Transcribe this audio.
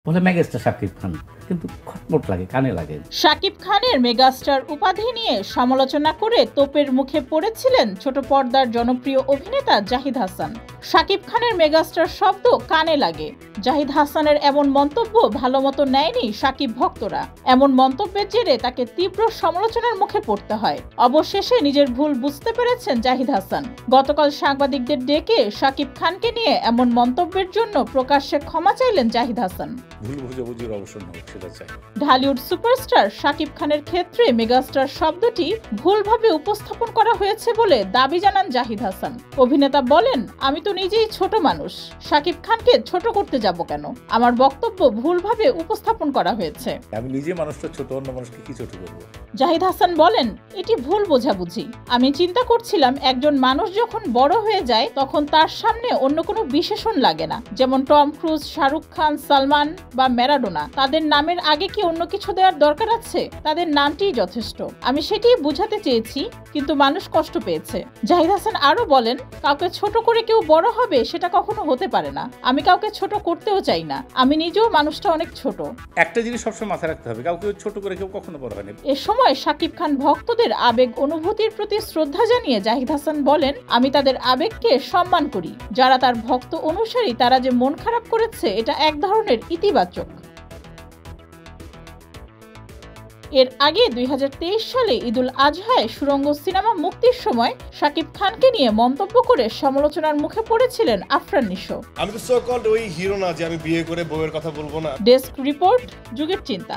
বলে মেগাস্টার শাকিব খান, কিন্তু খটমট লাগে, কানে লাগে। শাকিব খানের মেগাস্টার উপাধি নিয়ে সমালোচনা করে তোপের মুখে পড়েছিলেন ছোট পর্দার জনপ্রিয় অভিনেতা জাহিদ হাসান। শাকিব খানের মেগাস্টার শব্দ কানে লাগে। জাহিদ হাসানের এমন মন্তব্য ভালোমতো নেয়নি শাকিব ভক্তরা। এমন মন্তব্যের জেরে তাকে তীব্র সমালোচনার মুখে পড়তে হয়। অবশেষে নিজের ভুল বুঝতে পেরেছেন জাহিদ হাসান। গতকাল সাংবাদিকদের ডেকে শাকিব খানকে নিয়ে এমন মন্তব্যের জন্য প্রকাশ্যে ক্ষমা চাইলেন জাহিদ হাসান। ঢালিউড সুপারস্টার শাকিব খানের ক্ষেত্রে মেগাস্টার শব্দটি ভুলভাবে উপস্থাপন করা হয়েছে বলে দাবি জানান জাহিদ হাসান। অভিনেতা বলেন, আমি তো নিজেই ছোট মানুষ, শাকিব খানকে ছোট করতে যাব কেন? আমার বক্তব্য ভুলভাবে উপস্থাপন করা হয়েছে। আমি নিজে মানুষটা ছোট, অন্য মানুষকে কি ছোট করব? জাহিদ হাসান বলেন, এটি ভুল বোঝাবুঝি। আমি চিন্তা করছিলাম, একজন মানুষ যখন বড় হয়ে যায় তখন তার সামনে অন্য কোনো বিশেষণ লাগে না। যেমন টম ক্রুজ, শাহরুখ খান, সালমান বা ম্যারাডোনা, তাদের নামের আগে কি অন্য কিছু দেওয়ার দরকার আছে? তাদের নামটিই যথেষ্ট। আমি সেটাই বুঝাতে চেয়েছি, কিন্তু মানুষ কষ্ট পেয়েছে। জাহিদ হাসান আরো বলেন, কাউকে ছোট করে কেউ বড় হবে সেটা কখনো হতে পারে না। আমি কাউকে ছোট করতেও চাই না। আমি নিজেও মানুষটা অনেক ছোট। একটা জিনিস সবসময় মাথায় রাখতে হবে, কাউকে ছোট করে কেউ কখনো বড় হয় না। এ সময় শাকিব খান ভক্তদের আবেগ অনুভূতির প্রতি শ্রদ্ধা জানিয়ে জাহিদ হাসান বলেন, আমি তাদের আবেগকে সম্মান করি। যারা তার ভক্ত অনুসারী, তারা যে মন খারাপ করেছে এটা এক ধরনের ইতিবাচক। এর আগে 2023 সালে ঈদুল আজহায় সুড়ঙ্গ সিনেমা মুক্তির সময় শাকিব খানকে নিয়ে মন্তব্য করে সমালোচনার মুখে পড়েছিলেন আফরান নিশো। আমি তো সো কল্ড ওই হিরো না যে আমি বিয়ে করে বউয়ের কথা বলবো না। ডেস্ক রিপোর্ট, যুগের চিন্তা।